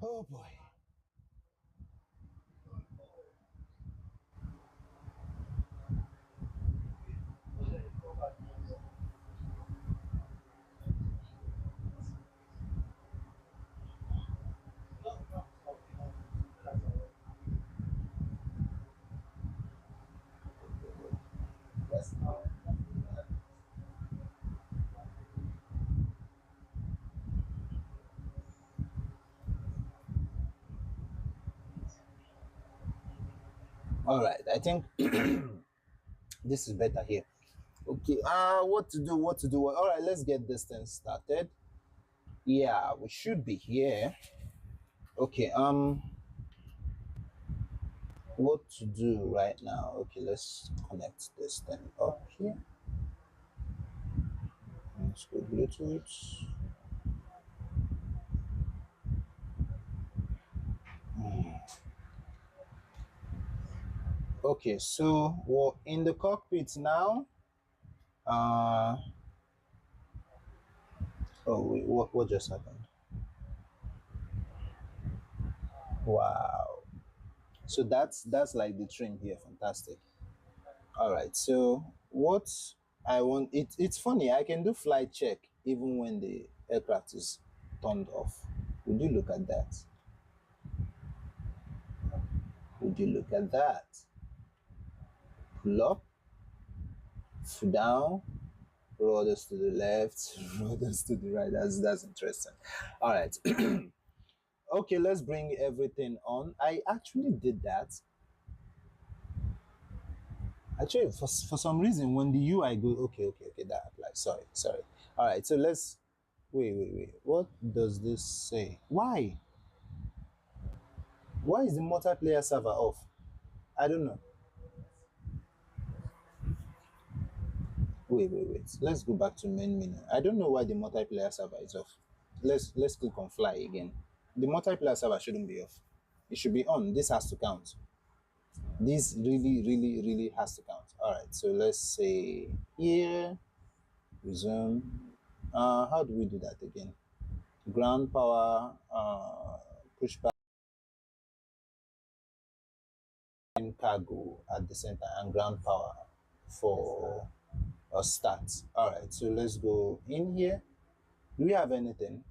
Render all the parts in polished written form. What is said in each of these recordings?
Oh boy. All right, I think this is better here. Okay, what to do, what to do. All right, let's get this thing started. Yeah, we should be here. Okay, what to do right now? Okay, let's connect this thing up here. Let's go Bluetooth. Okay, so we're in the cockpit now. Uh, oh wait, what just happened? Wow. So that's like the trim here. Fantastic. All right. So what I want it's funny. I can do flight check even when the aircraft is turned off. Would you look at that? Would you look at that? Pull up, down, ruders to the left, ruders to the right. That's interesting. All right. Okay, let's bring everything on. I actually did that. Actually, for some reason, when the UI go, okay, that applies. Sorry. All right, so let's wait. What does this say? Why? Why is the multiplayer server off? I don't know. Wait. Let's go back to main menu. I don't know why the multiplayer server is off. Let's click on fly again. The multiplayer server shouldn't be off. It should be on. This has to count. This really has to count. All right, so let's say here, resume. How do we do that again? Ground power, push back and cargo at the center, and ground power for a start. All right, so let's go in here. Do we have anything?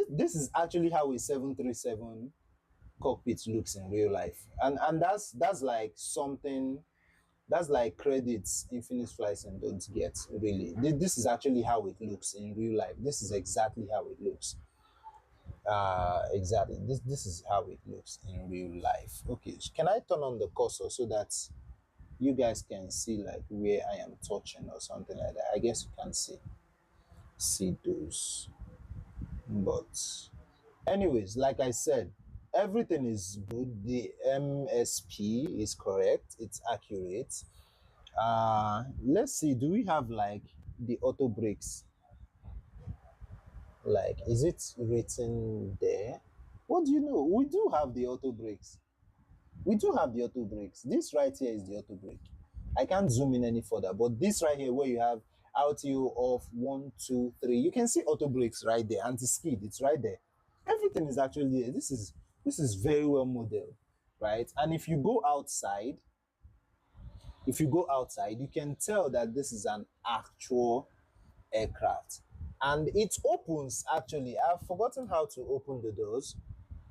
This is actually how a 737 cockpit looks in real life, and that's like something that's like credits Infinite Flights and don't get really. This is actually how it looks in real life. This is exactly how it looks. Exactly. This is how it looks in real life. Okay, can I turn on the cursor so that you guys can see like where I am touching or something like that? I guess you can see those. But anyways, like I said, everything is good. The MSP is correct. It's accurate. Let's see. Do we have like the auto brakes? Like, is it written there? What do you know? We do have the auto brakes. We do have the auto brakes. This right here is the auto brake. I can't zoom in any further, but this right here where you have RTO of 1, 2, 3, you can see auto brakes right there. Anti-skid, it's right there. Everything is actually there. This is very well modeled, right? And if you go outside, you can tell that this is an actual aircraft. And it opens actually. I've forgotten how to open the doors,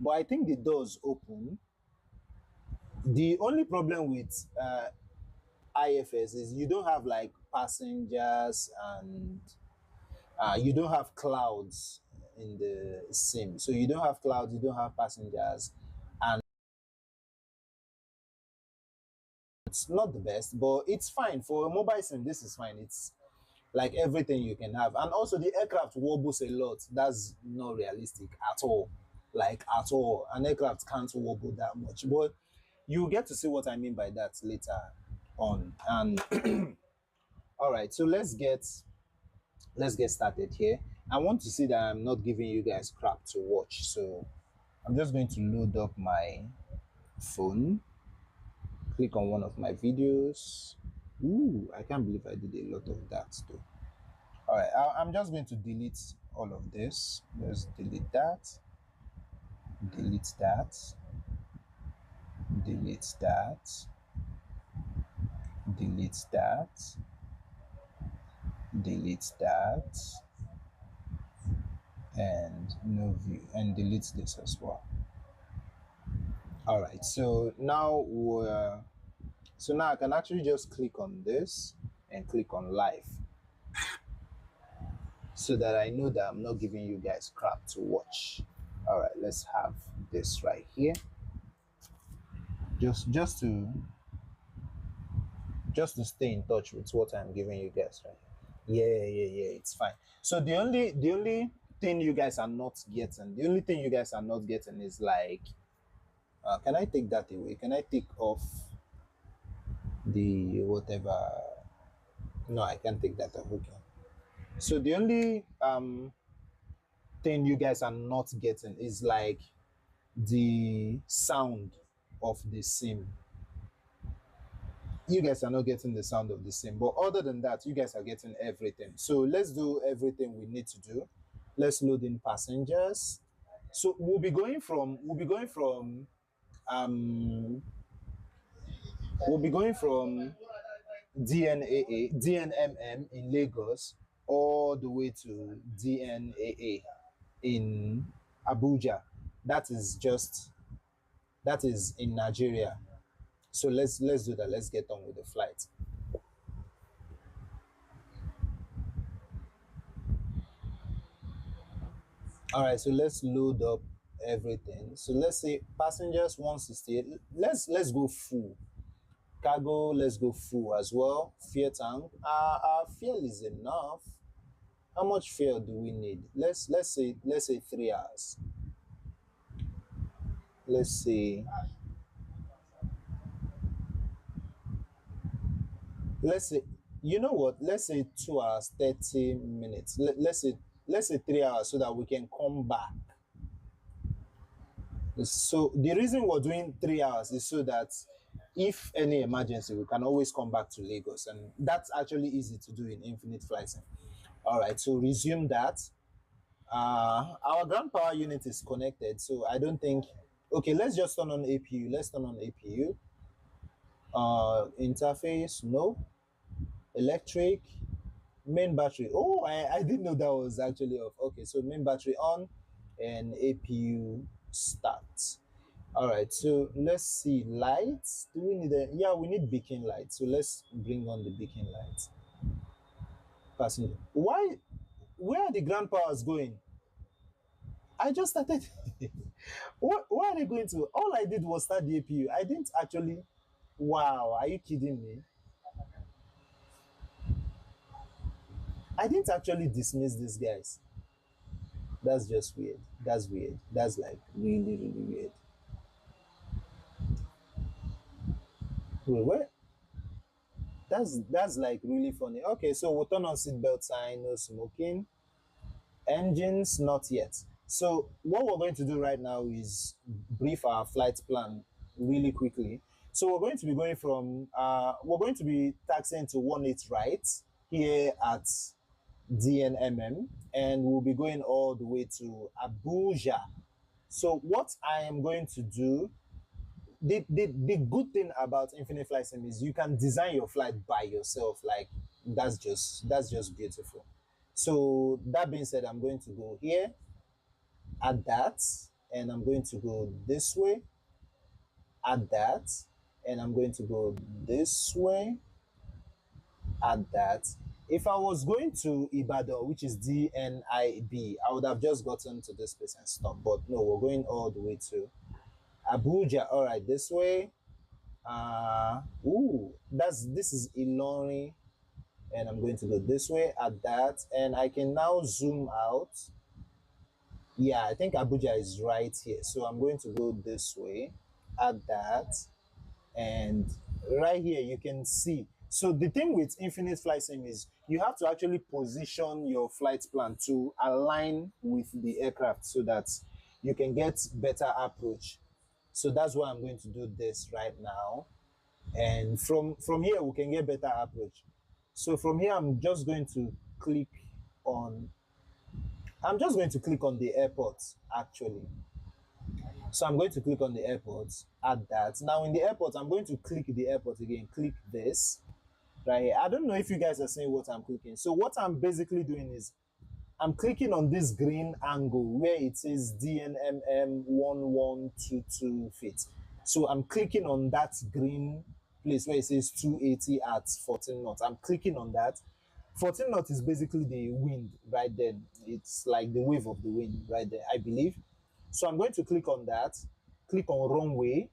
but I think the doors open. The only problem with IFS is you don't have like passengers and you don't have clouds in the sim. So you don't have clouds, you don't have passengers, and it's not the best, but it's fine for a mobile sim. This is fine. It's like everything you can have, and also the aircraft wobbles a lot. That's not realistic at all, like at all. An aircraft can't wobble that much, but you get to see what I mean by that later on. And all right, so let's get started here. I want to see that I'm not giving you guys crap to watch, so I'm just going to load up my phone, click on one of my videos. Ooh, I can't believe I did a lot of that though. All right, I'm just going to delete all of this. Let's delete that. delete that, delete that, delete that, delete that, and no view, and delete this as well. All right, so now I can actually just click on this and click on live, so that I know that I'm not giving you guys crap to watch. All right, let's have this right here, just to stay in touch with what I'm giving you guys right here. Yeah, it's fine. So the only thing you guys are not getting, is like, can I take that away? Can I take off the whatever? No, I can't take that off. Okay. So the only thing you guys are not getting is like the sound of the sim. You guys are not getting the sound of the sim, but other than that, you guys are getting everything. So let's do everything we need to do. Let's load in passengers. So um we'll be going from DNMM in Lagos all the way to DNAA in Abuja. That is just that is in Nigeria. So let's do that. Let's get on with the flight. All right, so let's load up everything. So let's say passengers 168. Let's go full. Cargo, let's go full as well. Fuel tank. Our fuel is enough. How much fuel do we need? Let's say 3 hours. Let's say let's say you know what? Let's say 2 hours, 30 minutes. Let's say 3 hours so that we can come back. So the reason we're doing 3 hours is so that if any emergency, we can always come back to Lagos, and that's actually easy to do in Infinite Flights. All right, so resume that. Our ground power unit is connected, so I don't think. Okay, let's just turn on APU. Let's turn on APU. Interface, no. Electric, main battery. Oh, I didn't know that was actually off. Okay, so main battery on, and APU start. All right, so let's see lights. Do we need a? Yeah, we need beacon lights. So let's bring on the beacon lights. Passenger. Why? Where are the ground powers going? I just started. What? Where are they going to? All I did was start the APU. I didn't actually. Wow, are you kidding me? I didn't actually dismiss these guys. That's just weird. That's weird. That's like really, really weird. Wait, where? That's like really funny. Okay, so we'll turn on seatbelt sign, no smoking. Engines, not yet. So what we're going to do right now is brief our flight plan really quickly. So we're going to be taxiing to 18 right here at DNMM, and we'll be going all the way to Abuja. So what I am going to do, the good thing about Infinite Flight Sim is you can design your flight by yourself. Like that's just beautiful. So that being said, I'm going to go here, add that, and I'm going to go this way, add that, and I'm going to go this way, add that. If I was going to Ibadan, which is DNIB, I would have just gotten to this place and stopped. But no, we're going all the way to Abuja. All right, this way. This is Ilori, and I'm going to go this way at that, and I can now zoom out. Yeah, I think Abuja is right here, so I'm going to go this way at that, and right here you can see. So the thing with Infinite Flight Sim is you have to actually position your flight plan to align with the aircraft so that you can get better approach. So that's why I'm going to do this right now, and from here we can get better approach. So from here I'm just going to click on the airport actually. So I'm going to click on the airport, add that. Now in the airport, I'm going to click the airport again, click this right here. I don't know if you guys are seeing what I'm clicking. So what I'm basically doing is I'm clicking on this green angle where it says DNMM 1122 feet. So I'm clicking on that green place where it says 280 at 14 knots. I'm clicking on that. 14 knots is basically the wind right there. It's like the wave of the wind right there, I believe. So I'm going to click on that, click on runway,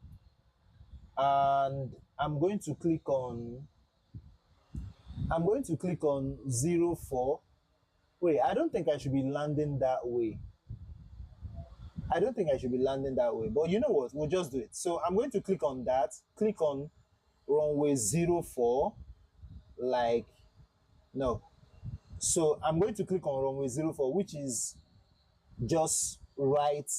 and I'm going to click on 04. Wait, I don't think I should be landing that way. I don't think I should be landing that way. But you know what? We'll just do it. So I'm going to click on that, click on runway 04, like, no. So I'm going to click on runway 04, which is just right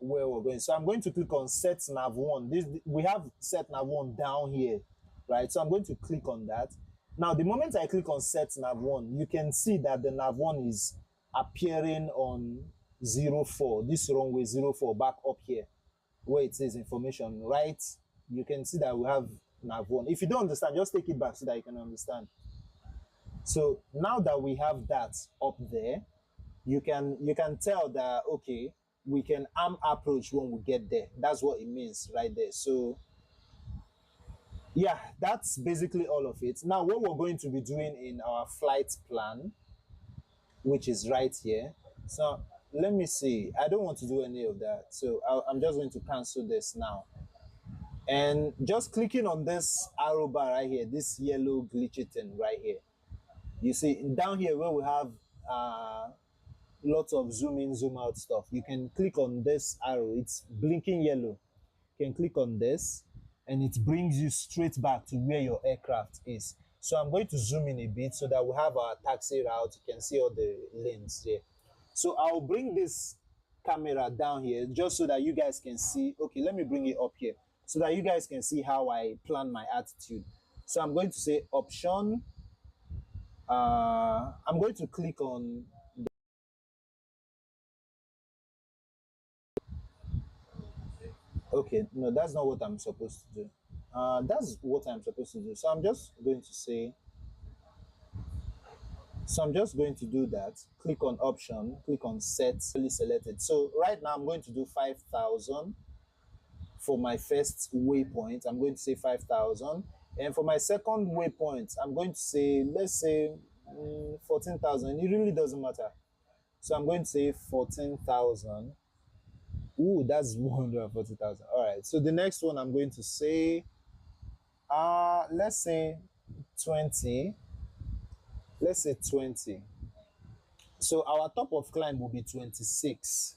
where we're going. So I'm going to click on set nav 1. We have set nav 1 down here, right? So I'm going to click on that. Now, the moment I click on set nav 1, you can see that the nav 1 is appearing on 04, this runway 04 back up here, where it says information, right? You can see that we have nav 1. If you don't understand, just take it back so that you can understand. So now that we have that up there, you can tell that, okay, we can arm approach when we get there. That's what it means right there. So yeah, that's basically all of it. Now what we're going to be doing in our flight plan, which is right here. So let me see, I don't want to do any of that, so I'm just going to cancel this now. And just clicking on this arrow bar right here, this yellow glitchy thing right here, you see down here where we have lots of zoom in, zoom out stuff, you can click on this arrow, it's blinking yellow. You can click on this and it brings you straight back to where your aircraft is. So I'm going to zoom in a bit so that we have our taxi route. You can see all the lanes here. So I'll bring this camera down here just so that you guys can see. Okay, let me bring it up here so that you guys can see how I plan my attitude. So I'm going to say option. I'm going to click on. Okay, no, that's not what I'm supposed to do. That's what I'm supposed to do. So I'm just going to say. So I'm just going to do that. Click on option, click on set, really selected. So right now I'm going to do 5,000 for my first waypoint. I'm going to say 5,000. And for my second waypoint, I'm going to say, let's say 14,000. It really doesn't matter. So I'm going to say 14,000. Ooh, that's 140,000. All right. So the next one I'm going to say, let's say 20. Let's say 20. So our top of climb will be 26.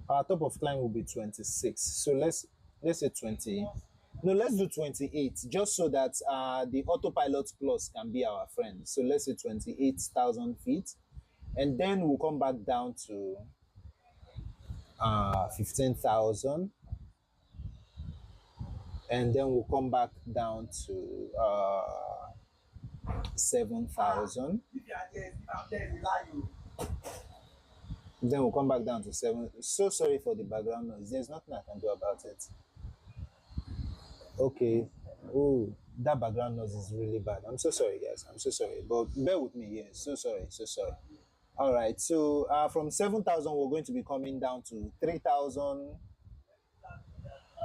Our top of climb will be 26. So let's say 20. No, let's do 28, just so that the autopilot plus can be our friend. So let's say 28,000 feet. And then we'll come back down to 15,000. And then we'll come back down to 7,000. Then we'll come back down to 7. So sorry for the background noise. There's nothing I can do about it. Okay. Oh, that background noise is really bad. I'm so sorry, guys. I'm so sorry. But bear with me here. So sorry. So sorry. All right. So from 7,000, we're going to be coming down to 3,000.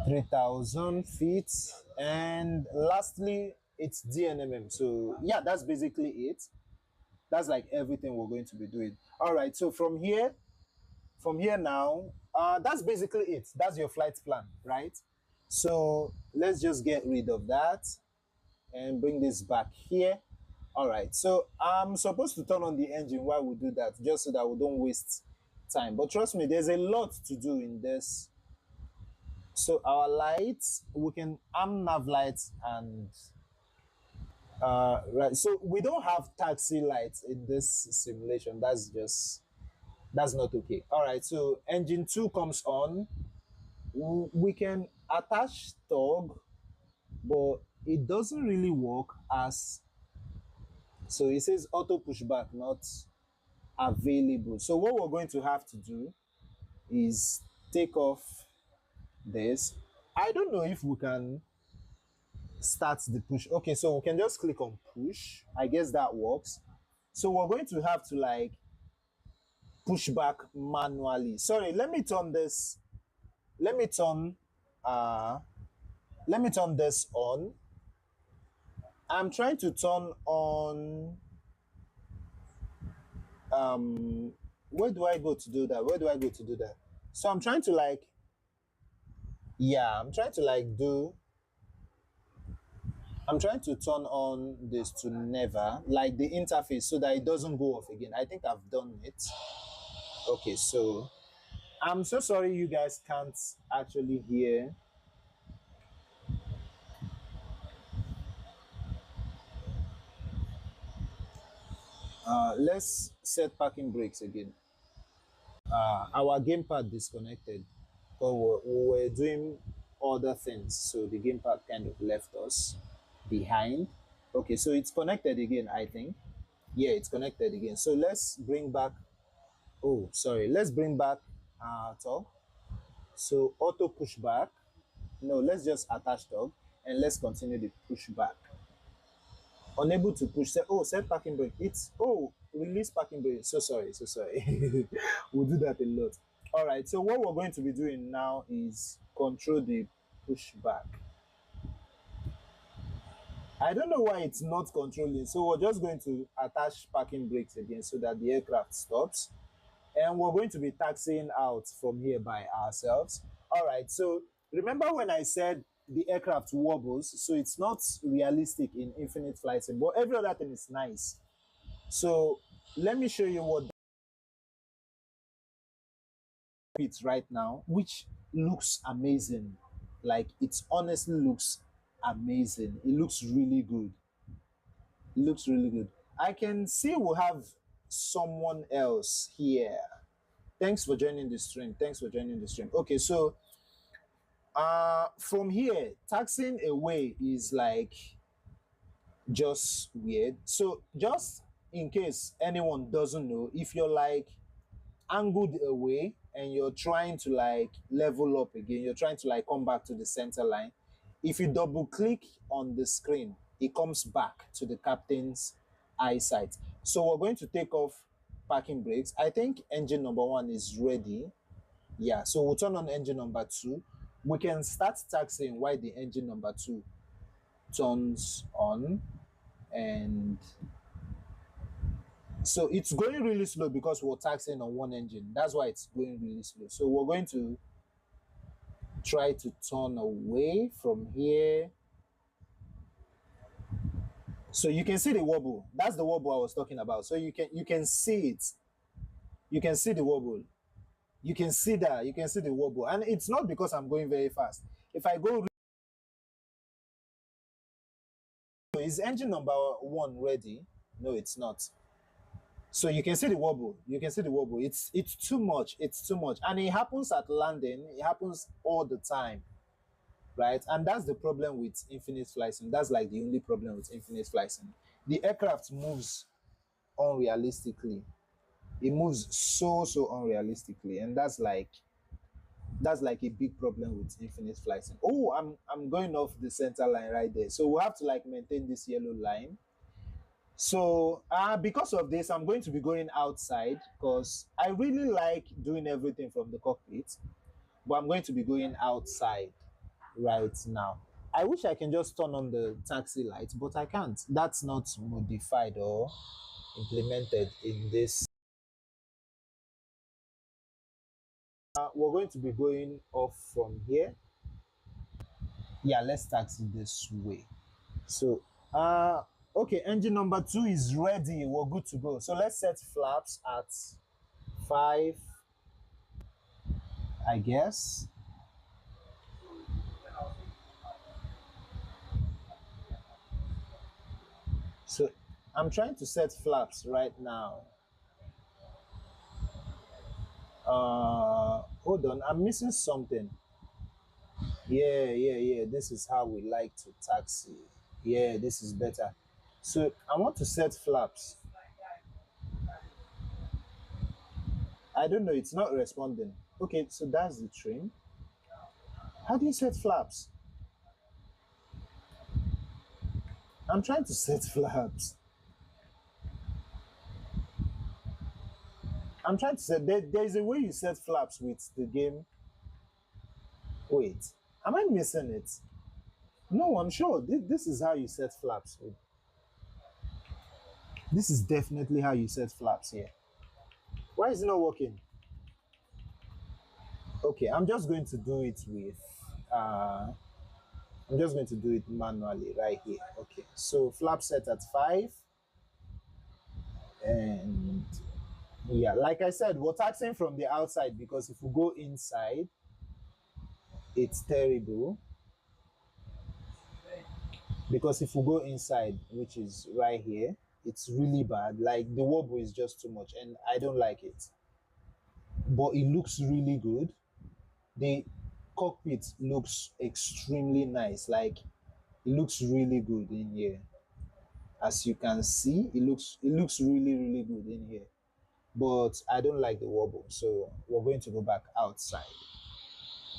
3,000 feet. And lastly, it's DNMM. So yeah, that's basically it. That's like everything we're going to be doing. All right. So from here now, that's basically it. That's your flight plan, right? So let's just get rid of that and bring this back here. All right. So I'm supposed to turn on the engine while we do that, just so that we don't waste time. But trust me, there's a lot to do in this. So our lights, we can arm nav lights and right. So we don't have taxi lights in this simulation. That's not okay. All right. So engine 2 comes on. We can attach tog, but it doesn't really work as. So it says auto pushback not available. So what we're going to have to do is take off this. I don't know if we can start the push. Okay, so we can just click on push. I guess that works. So we're going to have to like push back manually. Sorry, let me turn this. Let me turn uh let me turn this on. I'm trying to turn on where do I go to do that? Where do I go to do that? So I'm trying to like yeah, I'm trying to turn on this to never, like the interface, so that it doesn't go off again. I think I've done it. Okay, so I'm so sorry you guys can't actually hear. Let's set parking brakes again. Our gamepad disconnected, but we were doing other things, so the gamepad kind of left us behind. Okay, so it's connected again, I think. Yeah, it's connected again. So let's bring back. Oh, sorry. Let's bring back top. So auto pushback. No, let's just attach dog and let's continue the pushback. Unable to push. Set parking brake. It's release parking brake. So sorry. So sorry. We'll do that a lot. All right. So what we're going to be doing now is control the pushback. I don't know why it's not controlling. So we're just going to attach parking brakes again so that the aircraft stops. And we're going to be taxiing out from here by ourselves. All right, so remember when I said the aircraft wobbles, so it's not realistic in infinite flight sim, but every other thing is nice. So let me show you what it's right now, which looks amazing. Like it honestly looks amazing. It looks really good. It looks really good. I can see we have someone else here. Thanks for joining the stream. Thanks for joining the stream. Okay, so from here, taxing away is like just weird. So just in case anyone doesn't know, if you're like angled away and you're trying to like level up again, you're trying to like come back to the center line. If you double click on the screen, it comes back to the captain's eyesight. So we're going to take off parking brakes. I think engine number one is ready. Yeah, so we'll turn on engine number two. We can start taxiing while the engine number two turns on. And so it's going really slow because we're taxiing on one engine. That's why it's going really slow. So we're going to try to turn away from here. So you can see the wobble. That's the wobble I was talking about. So you can see it. You can see the wobble. You can see that. You can see the wobble. And it's not because I'm going very fast. If I go, is engine number one ready? No, it's not. So you can see the wobble. You can see the wobble. It's too much. It's too much. And it happens at landing. It happens all the time. Right? And that's the problem with infinite flight sim. That's like the only problem with infinite flight sim. The aircraft moves unrealistically. It moves so unrealistically. And that's like a big problem with infinite flight sim. Oh, I'm going off the center line right there. So we'll have to like maintain this yellow line. So because of this, I'm going to be going outside because I really like doing everything from the cockpit, but I'm going to be going outside right now. I wish I can just turn on the taxi lights, but I can't. That's not modified or implemented in this. We're going to be going off from here. Yeah, let's taxi this way. So, okay, engine number two is ready. We're good to go. So let's set flaps at 5, I guess. So I'm trying to set flaps right now. Hold on, I'm missing something. Yeah. This is how we like to taxi. Yeah, this is better. So I want to set flaps. I don't know, it's not responding. Okay, so that's the trim. How do you set flaps? I'm trying to set flaps. I'm trying to set. There's a way you set flaps with the game. Wait, am I missing it? No, I'm sure this is how you set flaps. This is definitely how you set flaps here. Why is it not working? Okay, I'm just going to do it with. I'm just going to do it manually right here. Okay, so flap set at 5, and yeah, like I said, we're taxing from the outside because if we go inside, it's terrible. Because if we go inside, which is right here, it's really bad. Like the wobble is just too much, and I don't like it. But it looks really good. The cockpit looks extremely nice. Like it looks really good in here. As you can see, it looks really good in here. But I don't like the wobble, so we're going to go back outside.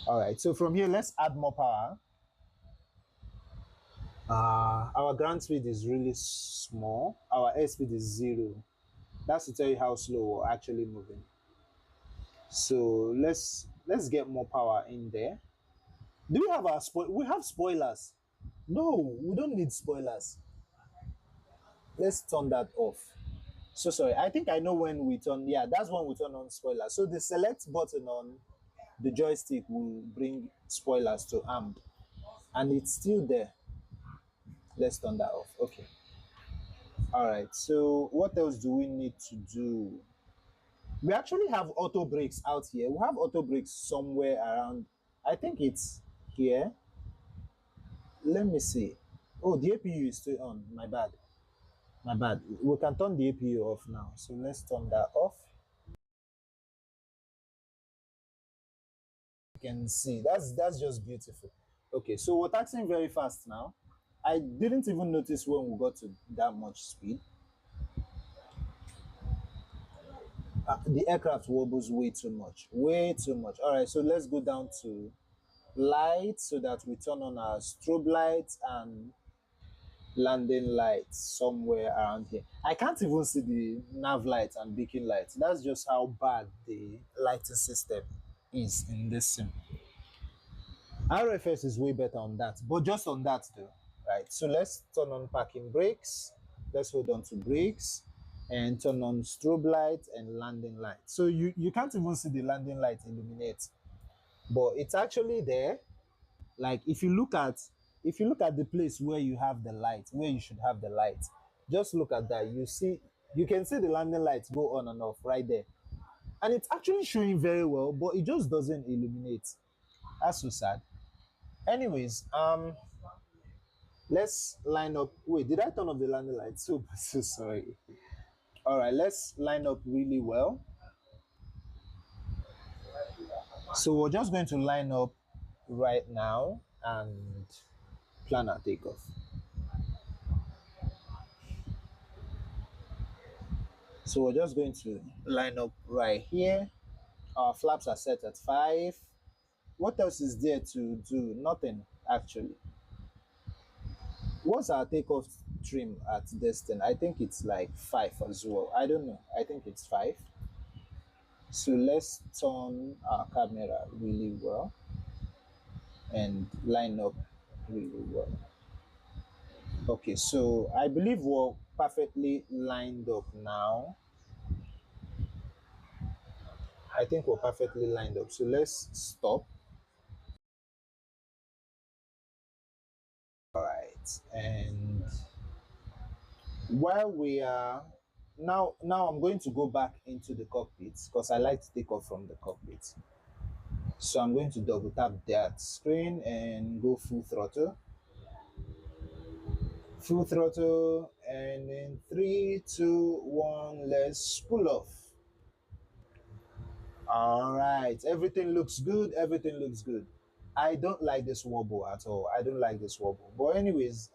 All right, so from here, let's add more power. Our ground speed is really small. Our airspeed is 0. That's to tell you how slow we're actually moving. So let's get more power in there. Do we have our we have spoilers? No, we don't need spoilers. Let's turn that off. So sorry, I think I know when we turn. Yeah, that's when we turn on spoilers. So the select button on the joystick will bring spoilers to armed, and it's still there. Let's turn that off. Okay. All right, so what else do we need to do? We actually have auto brakes out here. We have auto brakes somewhere around. I think it's here. Let me see. Oh, the APU is still on. My bad. My bad. We can turn the APU off now. So let's turn that off. You can see that's just beautiful. Okay, so we're taxing very fast now. I didn't even notice when we got to that much speed. The aircraft wobbles way too much. Way too much. All right, so let's go down to lights so that we turn on our strobe lights and landing lights somewhere around here. I can't even see the nav lights and beacon lights. That's just how bad the lighting system is in this sim. RFS is way better on that, but just on that though, right? So let's turn on parking brakes. Let's hold on to brakes and turn on strobe light and landing light. So you can't even see the landing light illuminate, but it's actually there. Like if you look at the place where you have the light, where you should have the light, just look at that. You can see the landing lights go on and off right there, and it's actually showing very well, but it just doesn't illuminate. That's so sad. Anyways, let's line up. Wait, did I turn off the landing light? So sorry. All right, let's line up really well. So we're just going to line up right now and plan our takeoff. So we're just going to line up right here. Our flaps are set at 5. What else is there to do? Nothing, actually. What's our takeoff trim at Destin? I think it's like 5 as well. I don't know. I think it's 5. So let's turn our camera really well and line up really well. Okay, so I believe we're perfectly lined up now. I think we're perfectly lined up. So let's stop. All right, and while we are now I'm going to go back into the cockpit because I like to take off from the cockpit. So I'm going to double tap that screen and go full throttle, and in 3 2 1, let's pull off. All right, everything looks good. Everything looks good. I don't like this wobble at all. I don't like this wobble, but anyways,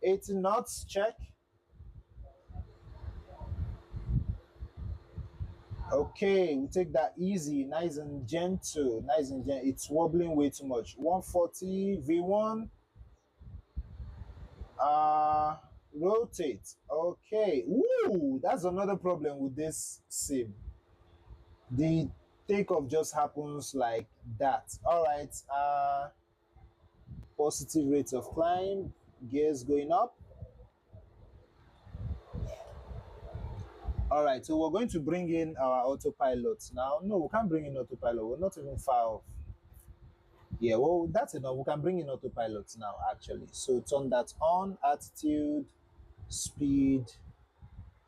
80 knots check. Okay, we take that easy, nice and gentle, nice and gentle. It's wobbling way too much. 140 V1. Uh, Rotate. Okay. Ooh, that's another problem with this sim. The takeoff just happens like that. All right. Positive rate of climb, gears going up. All right. So we're going to bring in our autopilot now. No, we can't bring in autopilot. We're not even far off. Yeah, well, that's enough. We can bring in autopilot now, actually. So turn that on, attitude, speed,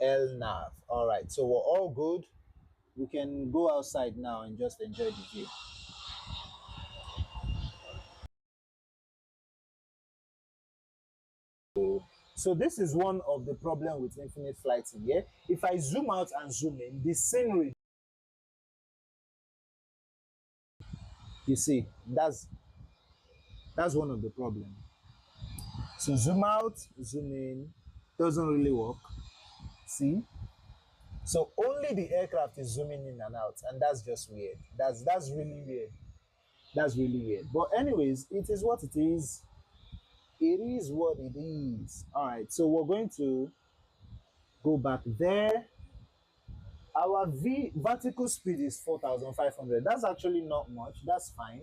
LNAV. All right, so we're all good. We can go outside now and just enjoy the view. So this is one of the problem with infinite flight in here. If I zoom out and zoom in, the scenery, you see, that's one of the problem. So zoom out, zoom in, doesn't really work. See? So only the aircraft is zooming in and out, and that's just weird. That's really weird. That's really weird. But anyways, it is what it is. It is what it is. All right. So we're going to go back there. Our vertical speed is 4,500. That's actually not much. That's fine.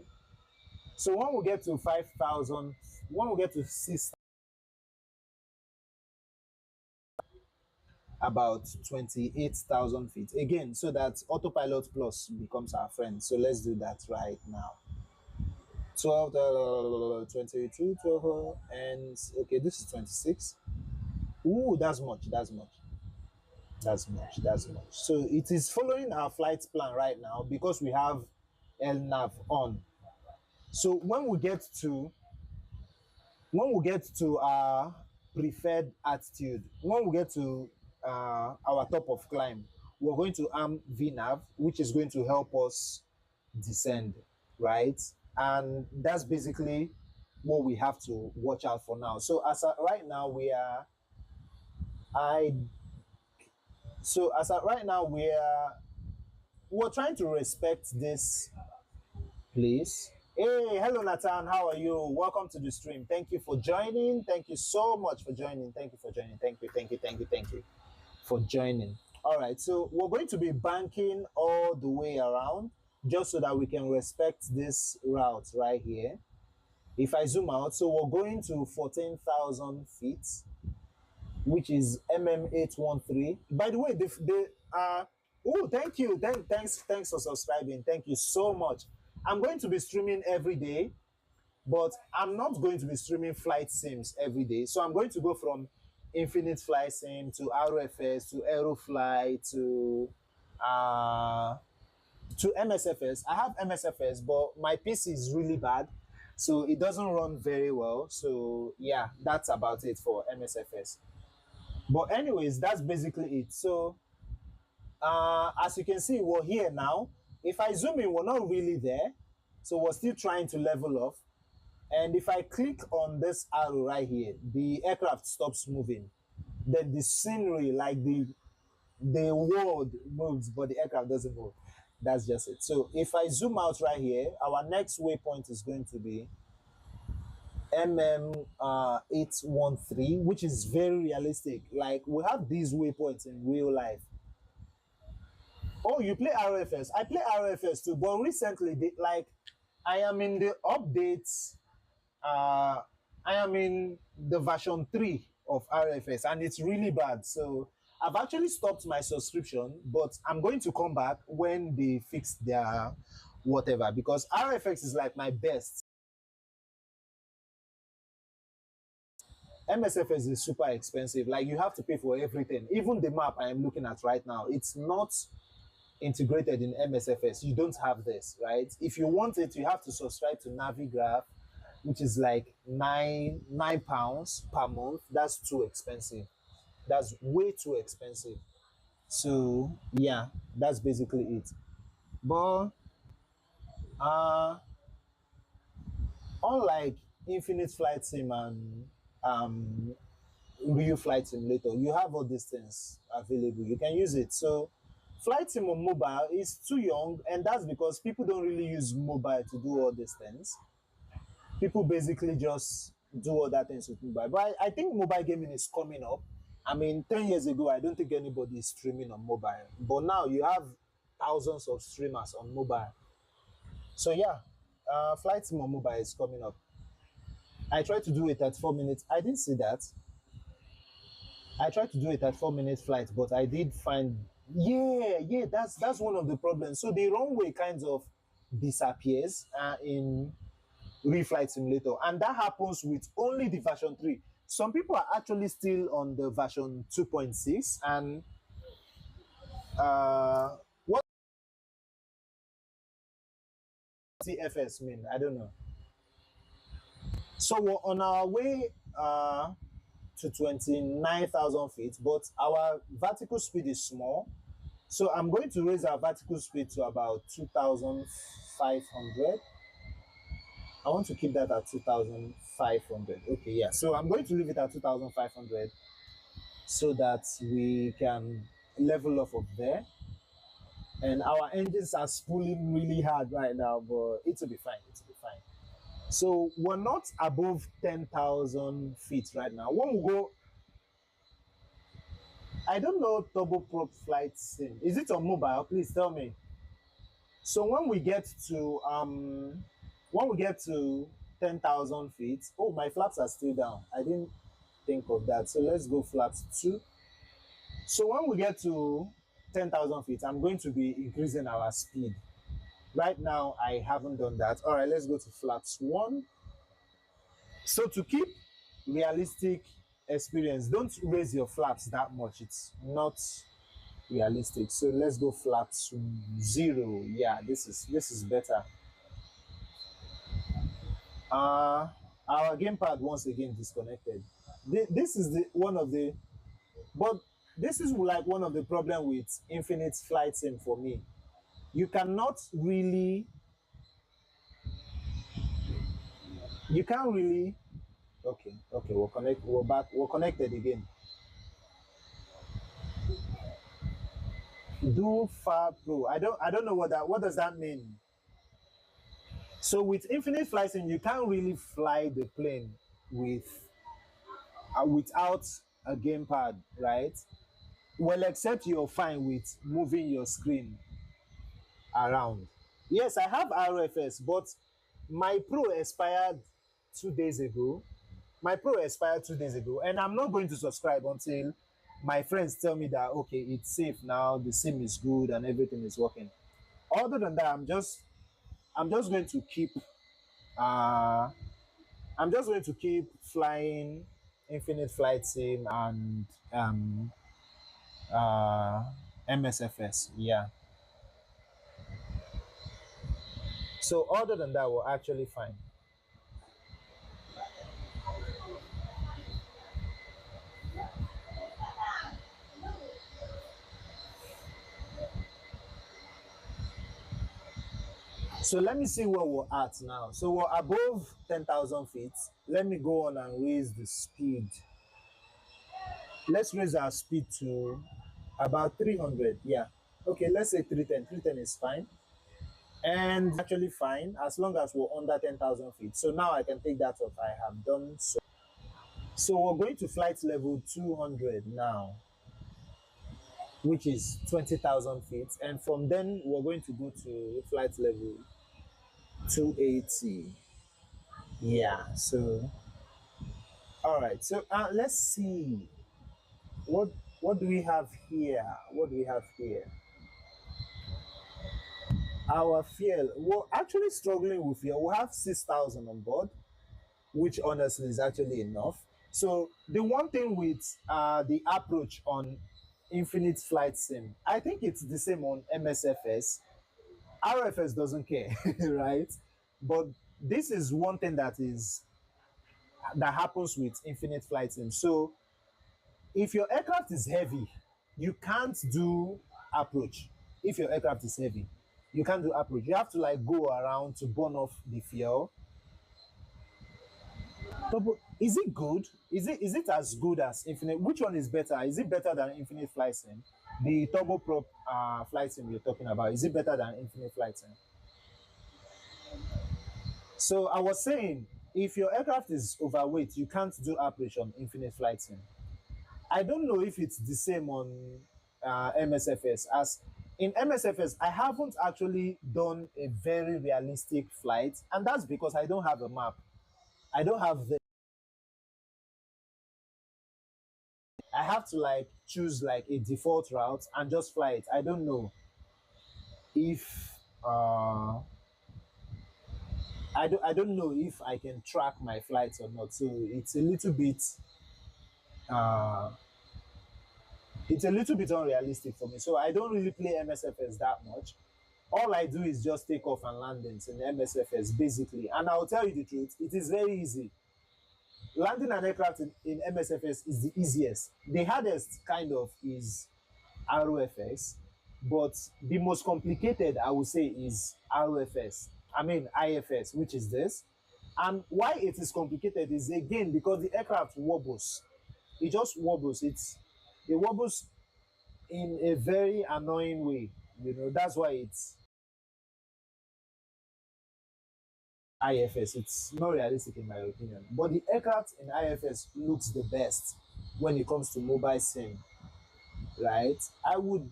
So when we get to 5,000, when we get to 6, about 28,000 feet again, so that autopilot plus becomes our friend. So let's do that right now. 12, 22, 12, and okay, this is 26. Ooh, that's much, that's much, that's much, that's much. So it is following our flight plan right now because we have LNAV on. So when we get to our preferred altitude, when we get to our top of climb, we're going to arm VNAV, which is going to help us descend, right? And that's basically what we have to watch out for now. So right now I right now we're trying to respect this place. Hey, hello Nathan, how are you? Welcome to the stream. Thank you for joining. Thank you so much for joining. Thank you for joining. Thank you for joining. All right, so we're going to be banking all the way around just so that we can respect this route right here. If I zoom out, so we're going to 14,000 feet, which is MM813. By the way, oh, thank you. Thanks for subscribing. Thank you so much. I'm going to be streaming every day, but I'm not going to be streaming flight sims every day. So I'm going to go from Infinite Flight Sim to RFS to Aerofly uh, to MSFS. I have MSFS, but my PC is really bad, so it doesn't run very well. So yeah, that's about it for MSFS. But anyways, that's basically it. So as you can see, we're here now. If I zoom in, we're not really there. So we're still trying to level off. And if I click on this arrow right here, the aircraft stops moving. Then the scenery, like the world moves, but the aircraft doesn't move. That's just it. So if I zoom out right here, our next waypoint is going to be MM813, which is very realistic. Like we have these waypoints in real life. Oh, you play RFS? I play RFS too, but recently, I am in the updates. Uh, I am in the version 3 of RFS, and it's really bad. So I've actually stopped my subscription, but I'm going to come back when they fix their whatever, because RFX is like my best. MSFS is super expensive. Like you have to pay for everything. Even the map I am looking at right now, it's not integrated in MSFS. You don't have this, right? If you want it, you have to subscribe to Navigraph, which is like £9 per month. That's too expensive. That's way too expensive. So yeah, that's basically it. But uh unlike Infinite Flight Sim and um Real Flight Simulator, you have all these things available. You can use it. So Flight sim on mobile is too young, and that's because people don't really use mobile to do all these things. People basically just do other things with mobile. But I think mobile gaming is coming up. I mean, 10 years ago, I don't think anybody is streaming on mobile. But now you have thousands of streamers on mobile. So yeah, flight sim on mobile is coming up. I tried to do it at 4 minutes. I didn't see that. I tried to do it at 4 minutes flight, but I did find, yeah, that's one of the problems. So the runway kind of disappears in real flight simulator, and that happens with only the version 3. Some people are actually still on the version 2.6, and what TFS mean? I don't know. So we're on our way to 29,000 feet, but our vertical speed is small. So I'm going to raise our vertical speed to about 2,500. I want to keep that at 2,500. Okay, yeah. So I'm going to leave it at 2,500 so that we can level off of there. And our engines are spooling really hard right now, but it will be fine. It will be fine. So we're not above 10,000 feet right now. When we go, I don't know turboprop flight sim. Is it on mobile? Please tell me. So when we get to 10,000 feet, oh, my flaps are still down. I didn't think of that. So let's go flat 2. So when we get to 10,000 feet, I'm going to be increasing our speed. Right now, I haven't done that. All right, let's go to flat 1. So to keep realistic experience, don't raise your flaps that much. It's not realistic. So let's go flat 0. Yeah, this is better. Uh, our gamepad once again disconnected. This is the one of the, but this is like one of the problem with Infinite Flight Sim for me. You cannot really, you can't really. Okay, we're connect. We're back. We're connected again. Do far pro. I don't know what does that mean. So with Infinite Flight Sim, you can't really fly the plane with without a gamepad, right? Well, except you're fine with moving your screen around. Yes, I have RFS, but my Pro expired 2 days ago. My Pro expired 2 days ago, and I'm not going to subscribe until my friends tell me that okay, it's safe now, the SIM is good, and everything is working. Other than that, I'm just going to keep uh I'm just going to keep flying Infinite Flight Sim and uh MSFS. Yeah. So other than that, we're actually fine. So let me see where we're at now. So we're above 10,000 feet. Let me go on and raise the speed. Let's raise our speed to about 300. Yeah. Okay, let's say 310. 310 is fine. And actually fine as long as we're under 10,000 feet. So now I can take that off. I have done so. So we're going to flight level 200 now, which is 20,000 feet. And from then, we're going to go to flight level 280. Yeah, so all right. So let's see what what do we have here? What do we have here? Our fuel. We're actually struggling with fuel. We have 6,000 on board, which honestly is actually enough. So the one thing with the approach on Infinite Flight Sim, I think it's the same on MSFS. RFS doesn't care, right? But this is one thing that happens with Infinite Flight Sim. So if your aircraft is heavy, you can't do approach. If your aircraft is heavy, you can't do approach. You have to like go around to burn off the fuel. But is it good? Is it as good as Infinite? Which one is better? Is it better than Infinite Flight Sim? The turboprop flight sim you're talking about, is it better than infinite flight sim? So I was saying, if your aircraft is overweight, you can't do operation infinite flight sim. I don't know if it's the same on MSFS. As in MSFS, I haven't actually done a very realistic flight, and that's because I don't have a map. I don't have the. I have to like choose like a default route and just fly it. I don't know if I don't know if I can track my flights or not. So uh, it's a little bit unrealistic for me. So I don't really play MSFS that much. All I do is just take off and landings in MSFS basically. And I'll tell you the truth, it is very easy. Landing an aircraft in MSFS is the easiest. The hardest kind of is ROFS, but the most complicated I would say is ROFS. I mean IFS, which is this. And why it is complicated is again because the aircraft wobbles. It just wobbles. It wobbles in a very annoying way. That's why it's IFS. It's not realistic in my opinion. But the aircraft in IFS looks the best when it comes to mobile sim, right? I would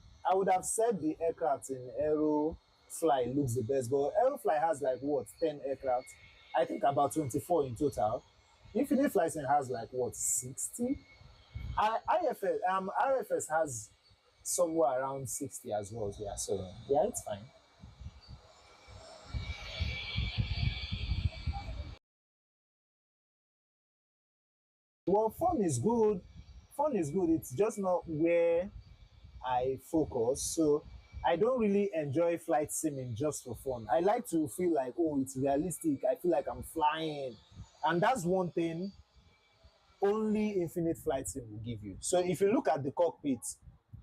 have said the aircraft in Aerofly looks the best, but Aerofly has like what 10 aircraft? I think about 24 in total. Infinite Flight Sim has like what 60? IFS RFS has somewhere around 60 as well. Yeah, so yeah, it's fine. Well, fun is good. Fun is good. It's just not where I focus. So I don't really enjoy flight simming just for fun. I like to feel like, oh, it's realistic. I feel like I'm flying. And that's one thing only Infinite Flight Sim will give you. So if you look at the cockpit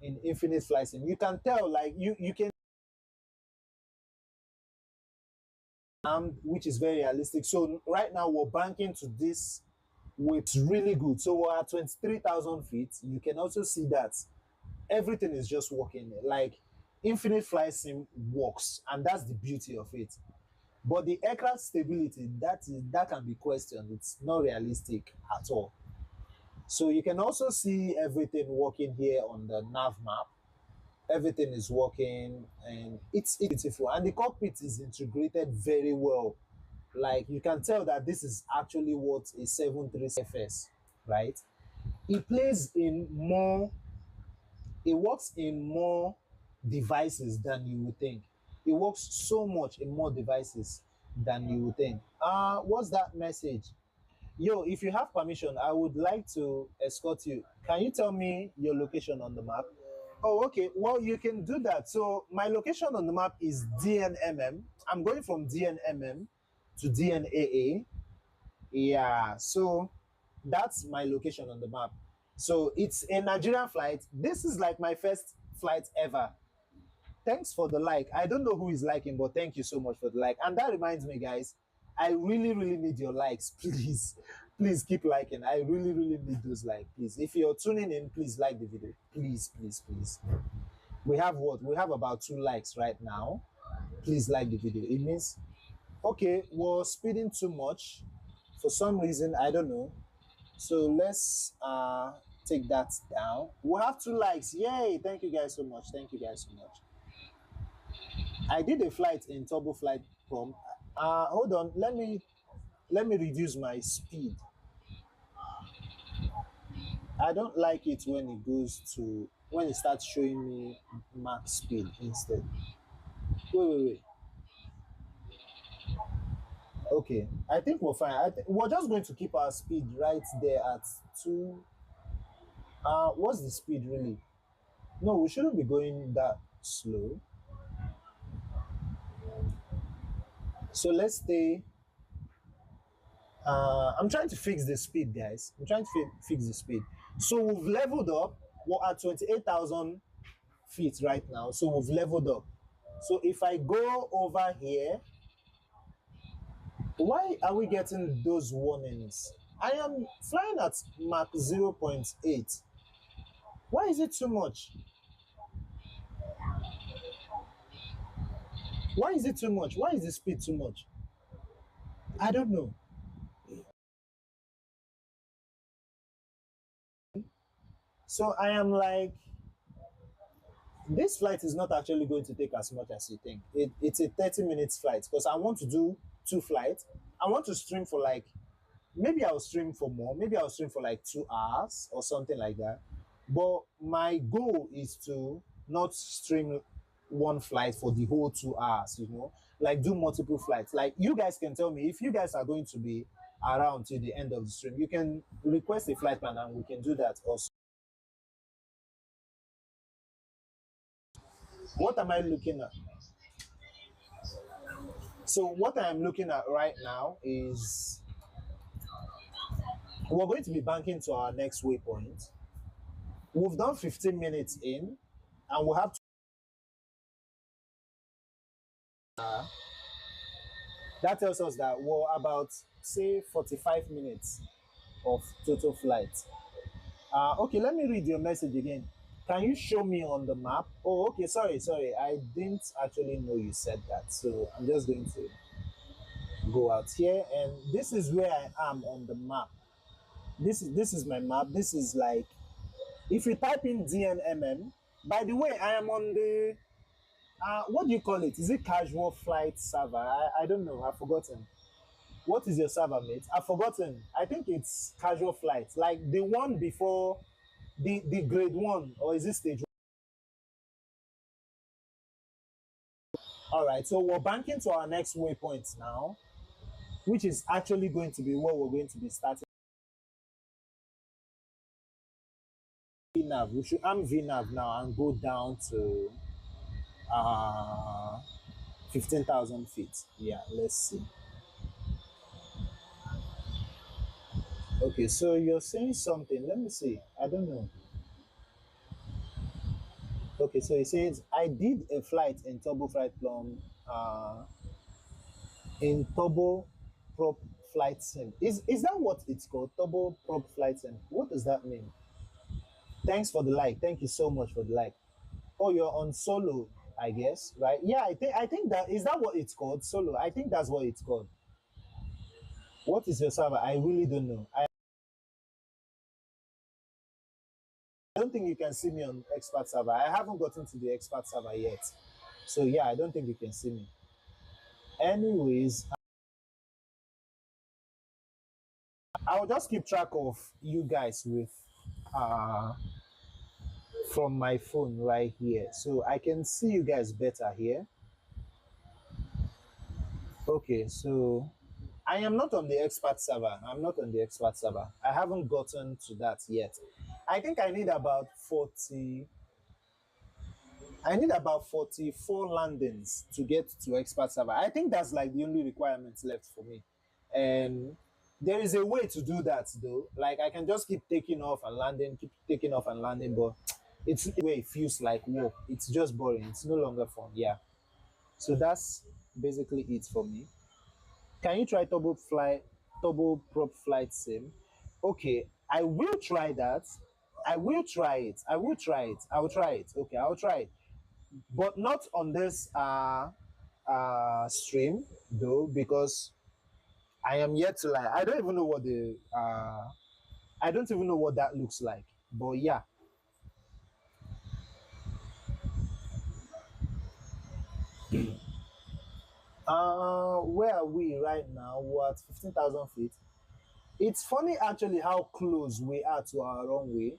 in Infinite Flight Sim, you can tell like you can which is very realistic. So right now we're banking to this with really good. So we're at 23,000 feet. You can also see that everything is just working. Like Infinite Flight Sim works, and that's the beauty of it. But the aircraft stability, that can be questioned. It's not realistic at all. So you can also see everything working here on the nav map. Everything is working and it's beautiful. And the cockpit is integrated very well. Like you can tell that this is actually what a 73FS, right? It plays in more it works in more devices than you would think. It works so much in more devices than you would think. What's that message? Yo, if you have permission, I would like to escort you. Can you tell me your location on the map? Oh, okay. Well, you can do that. So my location on the map is DNMM. I'm going from DNMM to DNAA. Yeah, so that's my location on the map. So it's a Nigerian flight. This is like my first flight ever. Thanks for the like. I don't know who is liking, but thank you so much for the like. And that reminds me, guys, I really, really need your likes. Please, please keep liking. I really, really need those likes. Please. If you're tuning in, please like the video. Please, please, please. We have what? We have about 2 likes right now. Please like the video. It means, okay, we're speeding too much. For some reason, I don't know. So let's take that down. We'll have 2 likes. Yay! Thank you guys so much. Thank you guys so much. I did a flight in turbo flight from. Hold on. Let me reduce my speed. I don't like it when it starts showing me max speed instead. Wait. Okay, I think we're fine. We're just going to keep our speed right there at two. What's the speed really? No, we shouldn't be going that slow. So let's stay. I'm trying to fix the speed, guys. I'm trying to fix the speed. So we've leveled up. We're at 28,000 feet right now. So we've leveled up. So if I go over here, why are we getting those warnings? I am flying at Mach zero point 0.8. Why is it too much? Why is it too much? Why is the speed too much? I don't know. So I am like, this flight is not actually going to take as much as you think. It's a 30 minutes flight because I want to do two flights. I want to stream for like, maybe I'll stream for more. Maybe I'll stream for like 2 hours or something like that. But my goal is to not stream one flight for the whole 2 hours, like do multiple flights. Like you guys can tell me if you guys are going to be around till the end of the stream, you can request a flight plan and we can do that also. What am I looking at? So what I'm looking at right now is we're going to be banking to our next waypoint. We've done 15 minutes in, and we'll have to, that tells us that we're about, say, 45 minutes of total flight. Okay, let me read your message again. Can you show me on the map? Oh, okay, sorry. I didn't actually know you said that. So I'm just going to go out here, and this is where I am on the map. This is my map. This is like, if you type in DNMM, by the way, I am on the, what do you call it? Is it casual flight server? I don't know. I've forgotten. What is your server, mate? I've forgotten. I think it's casual flight, like the one before the grade one, or is it stage one? All right, so we're banking to our next waypoint now, which is actually going to be where we're going to be starting. VNav. We should arm VNav now and go down to uh 15,000 feet. Yeah, let's see. Okay, so you're saying something. Let me see. I don't know. Okay, so it says I did a flight in Turbo Flight Plum, in Turbo Prop Flight Sim. Is that what it's called? Turbo Prop Flight Sim. What does that mean? Thanks for the like. Thank you so much for the like. Oh, you're on solo, I guess, right? Yeah, I think that is that what it's called? Solo. I think that's what it's called. What is your server? I really don't know. I don't think you can see me on expert server. I haven't gotten to the expert server yet. So yeah, I don't think you can see me. Anyways, I'll just keep track of you guys with uh from my phone right here. So I can see you guys better here. Okay, so I am not on the expert server. I'm not on the expert server. I haven't gotten to that yet. I think I need about 40, I need about 44 landings to get to expert server. I think that's like the only requirements left for me. And there is a way to do that though. Like I can just keep taking off and landing, keep taking off and landing, but it's the way it feels like work. It's just boring. It's no longer fun. Yeah. So that's basically it for me. Can you try Turbo Prop Flight Sim? Okay, I will try that. I will try it. I will try it. I will try it. Okay, I'll try it, but not on this stream though, because I am yet to like. I don't even know what the I don't even know what that looks like. But yeah, where are we right now? We're at 15,000 feet. It's funny actually how close we are to our runway.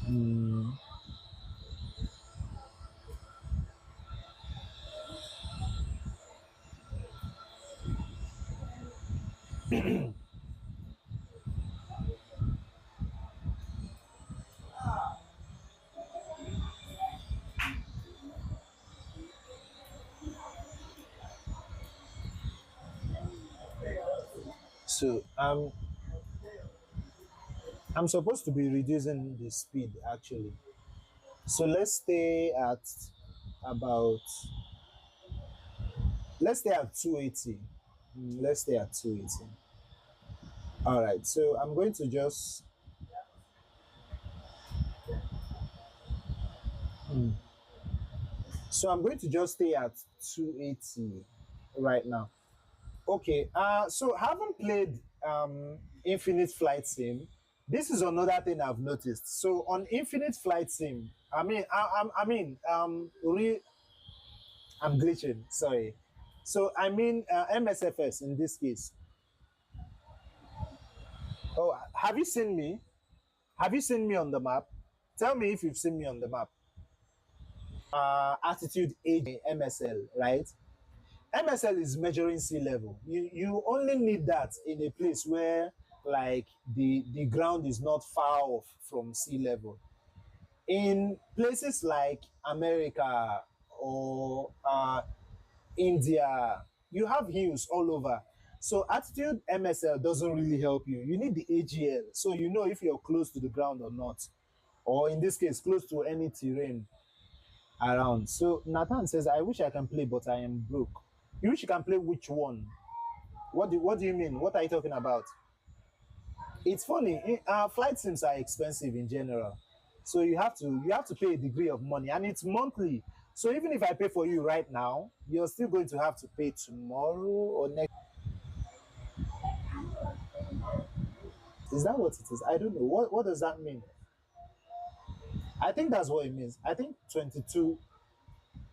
Mm. So I'm supposed to be reducing the speed actually. So about let's stay at 280. Let's stay at 280. All right, so I'm going to just stay at 280 right now. Okay, so haven't played Infinite Flight Sim. This is another thing I've noticed. So on Infinite Flight Sim, I'm glitching. Sorry. So I mean MSFS in this case. Oh, have you seen me? Have you seen me on the map? Tell me if you've seen me on the map. Attitude age MSL, right? MSL is measuring sea level. You only need that in a place where like the ground is not far off from sea level. In places like America or India, you have hills all over. So attitude MSL doesn't really help you. You need the AGL so you know if you're close to the ground or not, or in this case, close to any terrain around. So Nathan says, I wish I can play, but I am broke. You wish you can play which one? What do you mean? What are you talking about? It's funny. Flight sims are expensive in general, so you have to pay a degree of money, and it's monthly. So even if I pay for you right now, you're still going to have to pay tomorrow or next. Is that what it is? I don't know. What does that mean? I think that's what it means. I think 22.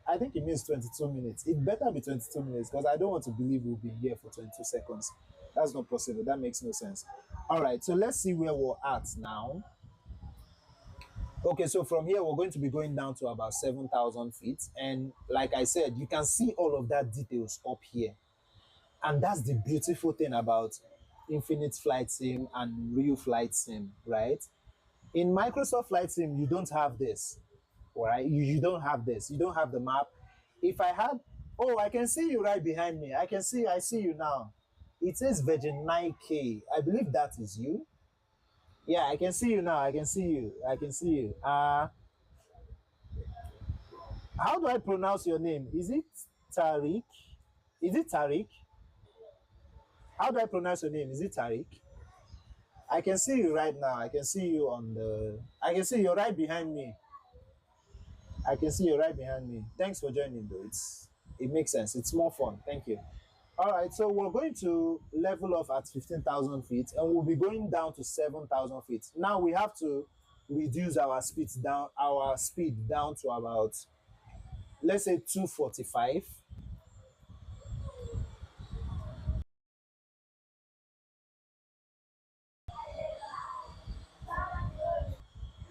I think it means 22 minutes. It better be 22 minutes because I don't want to believe we'll be here for 22 seconds. That's not possible. That makes no sense. All right, so let's see where we're at now. Okay, so from here, we're going to be going down to about 7,000 feet. And like I said, you can see all of that details up here. And that's the beautiful thing about Infinite Flight Sim and Real Flight Sim, right? In Microsoft Flight Sim, you don't have this, right? You don't have this. You don't have the map. If I had, oh, I can see you right behind me. I see you now. It says Virgin 9K. I believe that is you. Yeah, I can see you now. I can see you. I can see you. How do I pronounce your name? Is it Tariq? Is it Tariq? How do I pronounce your name? Is it Tariq? I can see you right now. I can see you on the. I can see you right behind me. I can see you right behind me. Thanks for joining, though. It makes sense. It's more fun. Thank you. All right, so we're going to level off at 15,000 feet, and we'll be going down to 7,000 feet. Now we have to reduce our speed down to about, let's say, 245.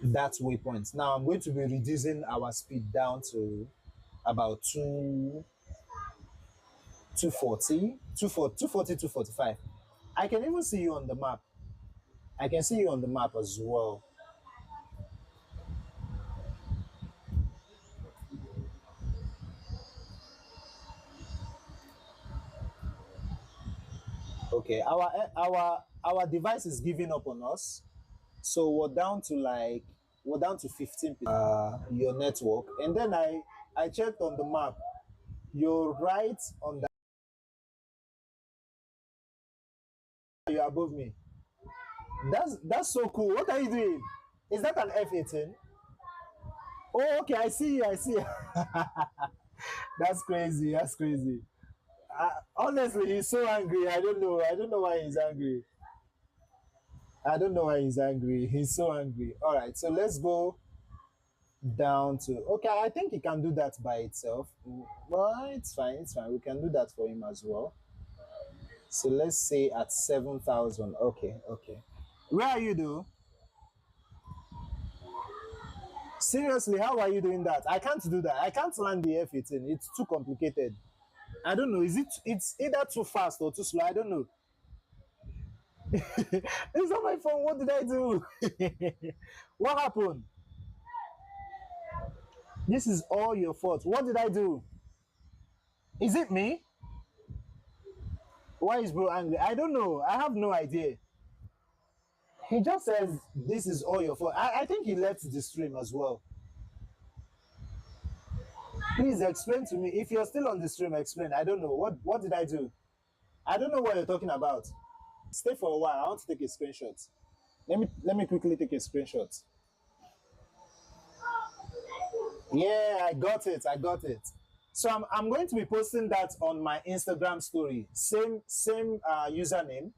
That's waypoint. Now I'm going to be reducing our speed down to about 240, 240, 245. I can even see you on the map. I can see you on the map as well. Okay, our device is giving up on us, so we're down to 15%. Your network, and then I checked on the map. You're right on that. You're above me. That's so cool. What are you doing? Is that an F-18? Oh, okay. I see you. I see you. That's crazy. That's crazy. Honestly, he's so angry. I don't know. I don't know why he's angry. I don't know why he's angry. He's so angry. All right. So let's go down to. Okay. I think he can do that by itself. Well, it's fine. It's fine. We can do that for him as well. So let's say at 7,000. Okay. Okay. Where are you, though? Seriously, how are you doing that? I can't do that. I can't land the F-18. It's too complicated. I don't know. It's either too fast or too slow. I don't know. It's on my phone. What did I do? What happened? This is all your fault. What did I do? Is it me? Why is bro angry? I don't know. I have no idea. He just says this is all your fault. I think he left the stream as well. Please explain to me. If you're still on the stream, explain. I don't know. What did I do? I don't know what you're talking about. Stay for a while. I want to take a screenshot. Let me quickly take a screenshot. Yeah, I got it. I got it. So I'm going to be posting that on my Instagram story. Same username.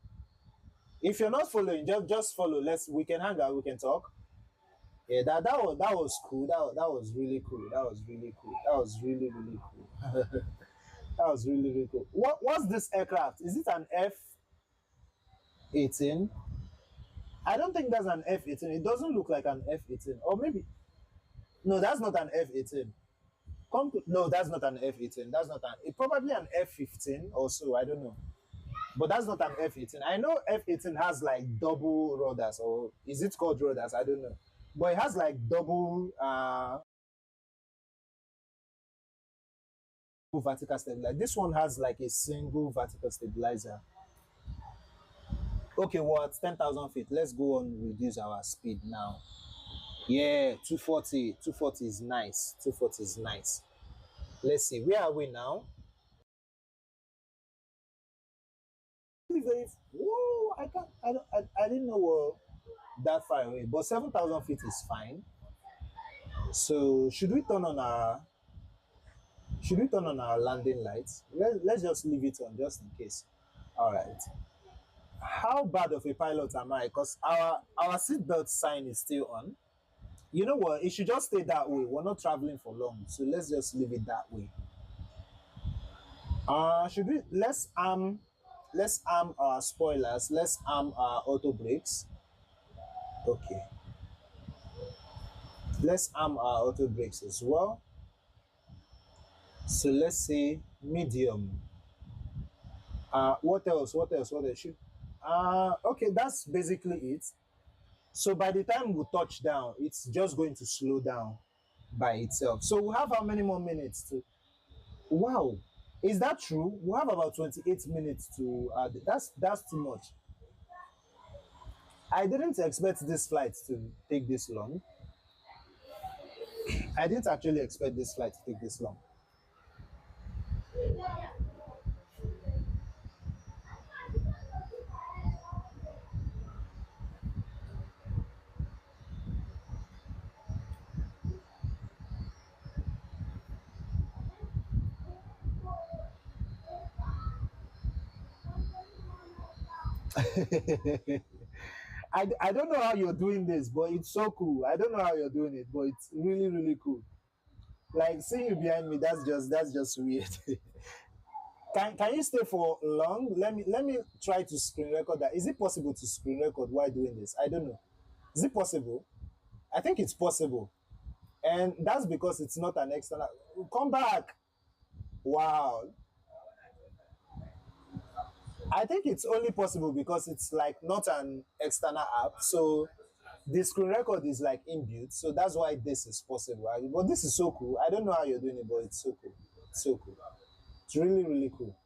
If you're not following, just follow. We can hang out. We can talk. Yeah, that was cool. That was really cool. That was really cool. That was really cool. That was really cool. What's this aircraft? Is it an F-18? I don't think that's an F-18. It doesn't look like an F-18. Or maybe no, that's not an F-18. No, that's not an F-18. That's not an. It probably an F-15 or so. I don't know. But that's not an F-18. I know F-18 has like double rudders, or is it called rudders? I don't know. But it has like double vertical stabilizer. This one has like a single vertical stabilizer. Okay, well, at 10,000 feet, let's go on reduce our speed now. Yeah, 240. 240 is nice. 240 is nice. Let's see. Where are we now? Very, whoa, I can't, I, don't, I didn't know that far away, but 7,000 feet is fine. So, should we turn on our landing lights? Let's just leave it on just in case. All right. How bad of a pilot am I? Because our seatbelt sign is still on. You know what? It should just stay that way. We're not traveling for long, so let's just leave it that way. Should we let's arm our spoilers, let's arm our auto brakes. Okay. Let's arm our auto brakes as well. So let's say medium. What else? What else? What else? Okay, that's basically it. So by the time we touch down, it's just going to slow down by itself. So we have how many more minutes to? Wow, is that true? We have about 28 minutes to. That's too much. I didn't expect this flight to take this long. I didn't actually expect this flight to take this long. I don't know how you're doing this, but it's so cool. I don't know how you're doing it, but it's really cool. Like seeing you behind me, that's just weird. Can you stay for long? Let me try to screen record that. Is it possible to screen record while doing this? I don't know. Is it possible? I think it's possible. And that's because it's not an external. Come back. Wow. I think it's only possible because it's like not an external app. So the screen record is like inbuilt. So that's why this is possible. But this is so cool. I don't know how you're doing it, but it's so cool. It's so cool. It's really cool.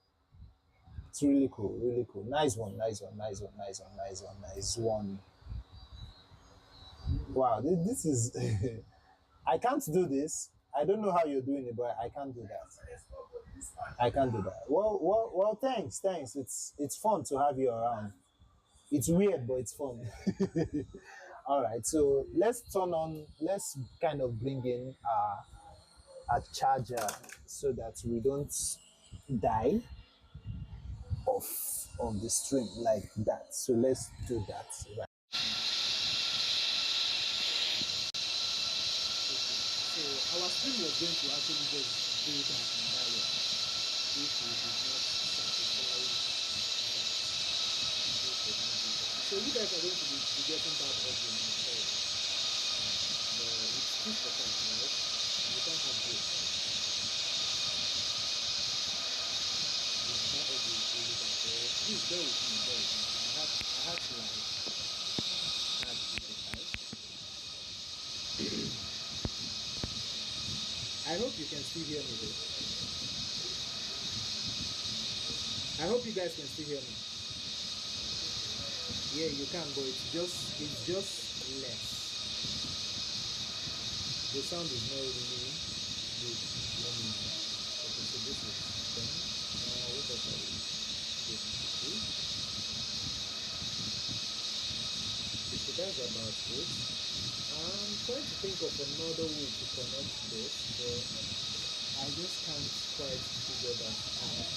It's really cool. Really cool. Nice one. Nice one. Nice one. Nice one. Nice one. Nice one. Wow. This is. I can't do this. I don't know how you're doing it, but I can't do that. I can't do that. Well. Thanks. Thanks. It's fun to have you around. It's weird, but it's fun. All right, so let's kind of bring in a charger so that we don't die of the stream like that. So let's do that. Right. So our stream was going to actually just do that in that way if we did not sacrifice that. So you guys are going to be getting that audio myself. It's push for time, right? You can't have both. That audio is really bad. Please bear with me, bear with me. I had to like charge the device. I hope you can still hear me though. I hope you guys can still hear me. Yeah, you can, but it's just less. The sound is not really good. Okay, so this is 10. What else are we doing? that's about it. I'm trying to think of another way to connect this, but I just can't quite figure that out.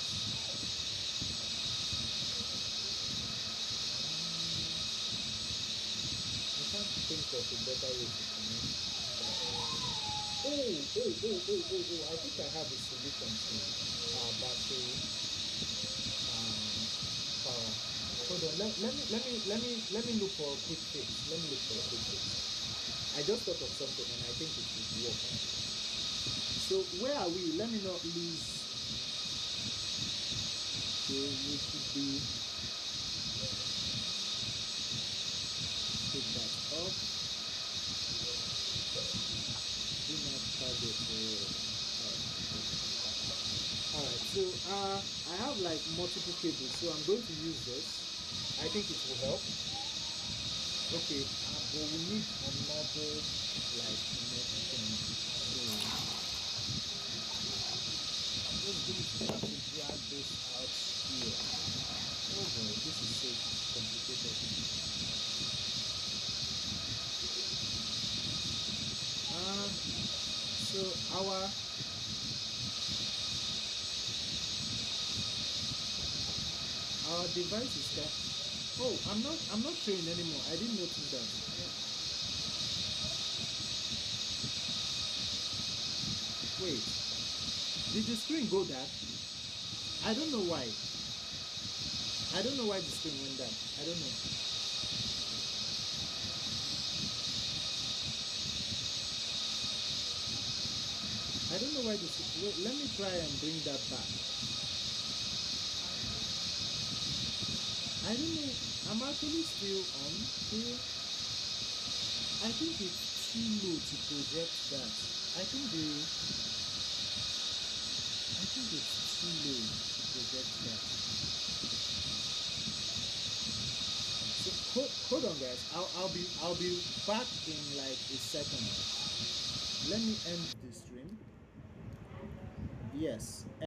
I can't think of a better way to connect that. Oh! I think I have a solution to battery power. Hold on. Let me look for a quick fix. Let me look for a quick fix. I just thought of something and I think it would work. So where are we? Let me not lose. Okay, we should be. Take that off. Do not target. Alright, so I have like multiple cables, so I'm going to use this. I think it will help. Okay, but we need another like connection. So I'm just going to have to drag this out here. Oh boy, this is so complicated. So our device is that. Oh, I'm not showing anymore. I didn't notice that. Wait, did the screen go dark? I don't know why. I don't know why the screen went dark. I don't know. I don't know why this. Wait, let me try and bring that back. I don't know. I'm actually still on here. I think it's too low to project that. I think it's too low to project that. So hold on, guys. I'll be back in like a second. Let me end the stream. Yes.